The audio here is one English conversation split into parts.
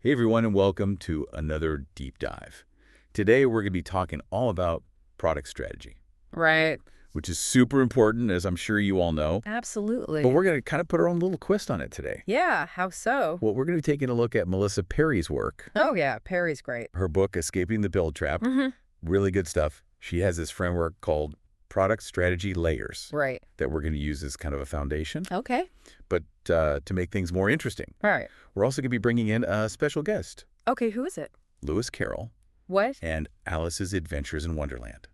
Hey everyone, and welcome to another deep dive. Today we're going to be talking all about product strategy, Right. which is super important, as I'm sure you all know. Absolutely. But we're going to kind of put our own little twist on it today. Yeah, how so? Well, we're going to be taking a look at Melissa Perri's work. Oh, yeah, Perry's great. Her book, Escaping the Build Trap. Really good stuff. She has this framework called Product Strategy Layers Right. that we're going to use as kind of a foundation. Okay. But to make things more interesting, Right. we're also going to be bringing in a special guest, Okay, who is it? Lewis Carroll, What? and Alice's Adventures in Wonderland.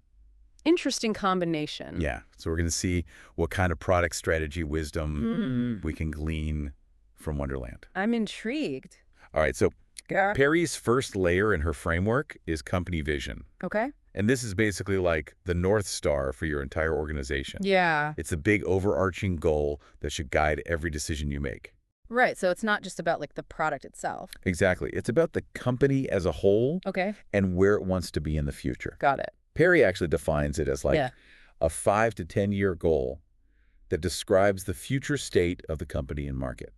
Interesting combination. Yeah, so we're going to see what kind of product strategy wisdom we can glean from Wonderland. I'm intrigued. All right, so Yeah. Perry's first layer in her framework is company vision. Okay. And this is basically like the North Star for your entire organization. Yeah. It's a big overarching goal that should guide every decision you make. Right, so it's not just about, like, the product itself. Exactly. It's about the company as a whole Okay. and where it wants to be in the future. Got it. Perry actually defines it as like Yeah. a 5 to 10 year goal that describes the future state of the company and market.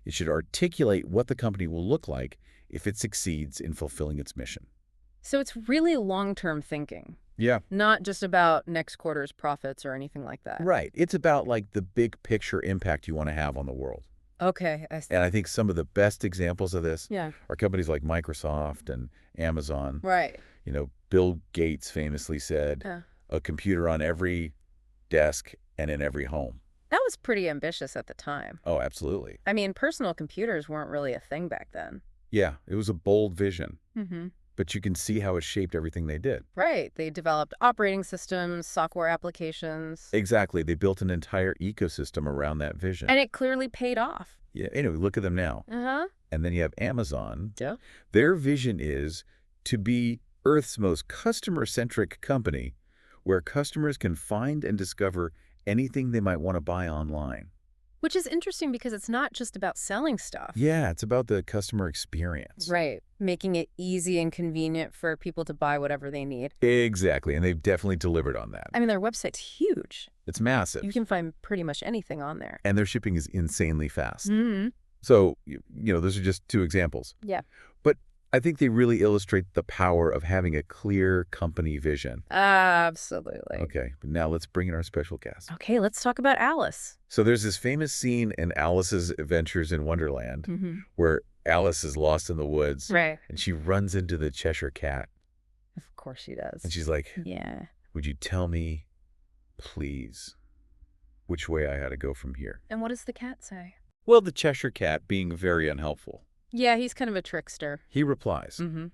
It should articulate what the company will look like if it succeeds in fulfilling its mission. So it's really long-term thinking, Yeah. not just about next quarter's profits or anything like that. Right. It's about like the big picture impact you want to have on the world. Okay, I see. And I think some of the best examples of this Yeah. are companies like Microsoft and Amazon. Right. You know, Bill Gates famously said, a computer on every desk and in every home. That was pretty ambitious at the time. Oh, absolutely. I mean, personal computers weren't really a thing back then. Yeah, it was a bold vision, Mm-hmm. but you can see how it shaped everything they did. Right. They developed operating systems, software applications. Exactly. They built an entire ecosystem around that vision. And it clearly paid off. Yeah, anyway, look at them now. Uh-huh. And then you have Amazon. Yeah. Their vision is to be Earth's most customer-centric company where customers can find and discover anything they might want to buy online. Which is interesting because it's not just about selling stuff. Yeah, it's about the customer experience. Right. Making it easy and convenient for people to buy whatever they need. Exactly, and they've definitely delivered on that. I mean, their website's huge. It's massive. You can find pretty much anything on there. And their shipping is insanely fast. Mm-hmm. So, those are just two examples. Yeah. But I think they really illustrate the power of having a clear company vision. Absolutely. Okay, but now let's bring in our special guest. Okay, let's talk about Alice. So there's this famous scene in Alice's Adventures in Wonderland Mm-hmm. where Alice is lost in the woods Right. and she runs into the Cheshire Cat Of course she does. and she's like, Yeah. would you tell me, please, which way I ought to go from here? And what does the cat say? Well, the Cheshire Cat, being very unhelpful, Yeah, he's kind of a trickster. he replies, Mm-hmm.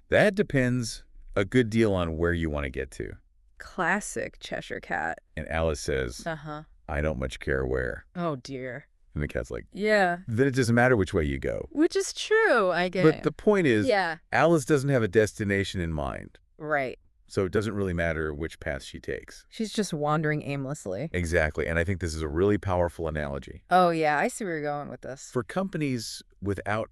that depends a good deal on where you want to get to. Classic Cheshire Cat. And Alice says, Uh-huh. I don't much care where. Oh, dear. And the cat's like, Yeah. then it doesn't matter which way you go. Which is true, I guess. But the point is, Yeah. Alice doesn't have a destination in mind. Right. So it doesn't really matter which path she takes. She's just wandering aimlessly. Exactly. And I think this is a really powerful analogy. Oh, yeah. I see where you're going with this. For companies without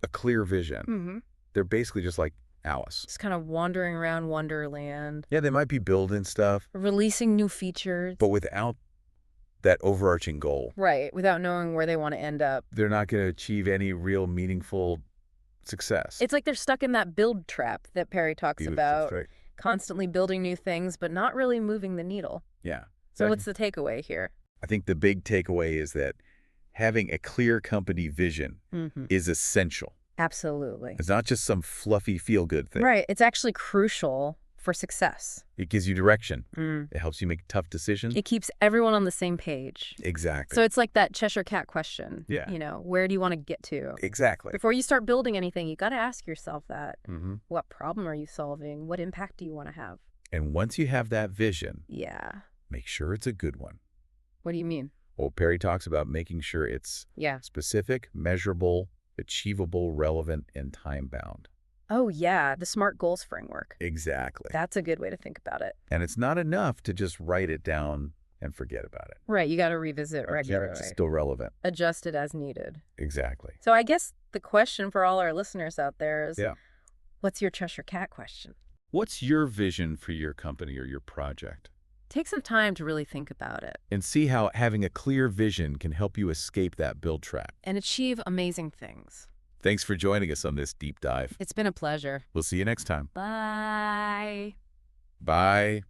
a clear vision, Mm-hmm. they're basically just like Alice. Just kind of wandering around Wonderland, Yeah, they might be building stuff, releasing new features. but without that overarching goal, Right. Without knowing where they want to end up. they're not going to achieve any real meaningful success. It's like they're stuck in that build trap that Perry talks Beautiful, about. right. Constantly building new things, but not really moving the needle. Yeah. So Exactly. what's the takeaway here? I think the big takeaway is that having a clear company vision Mm-hmm. is essential. Absolutely. It's not just some fluffy feel-good thing. Right. It's actually crucial for success. It gives you direction. Mm. It helps you make tough decisions. It keeps everyone on the same page. Exactly. So it's like that Cheshire Cat question. Yeah. Where do you want to get to? Exactly. Before you start building anything, you got to ask yourself that. Mm-hmm. What problem are you solving? What impact do you want to have? And once you have that vision, Yeah. make sure it's a good one. What do you mean? Well, Perry talks about making sure it's Yeah. specific, measurable, achievable, relevant, and time-bound. Oh, yeah. The SMART goals framework. Exactly. That's a good way to think about it. And it's not enough to just write it down and forget about it. Right. You got to revisit Keep it regularly. still relevant. Adjust it as needed. Exactly. So I guess the question for all our listeners out there is, Yeah. what's your Cheshire Cat question? What's your vision for your company or your project? Take some time to really think about it And see how having a clear vision can help you escape that build trap. and achieve amazing things. Thanks for joining us on this deep dive. It's been a pleasure. We'll see you next time. Bye. Bye.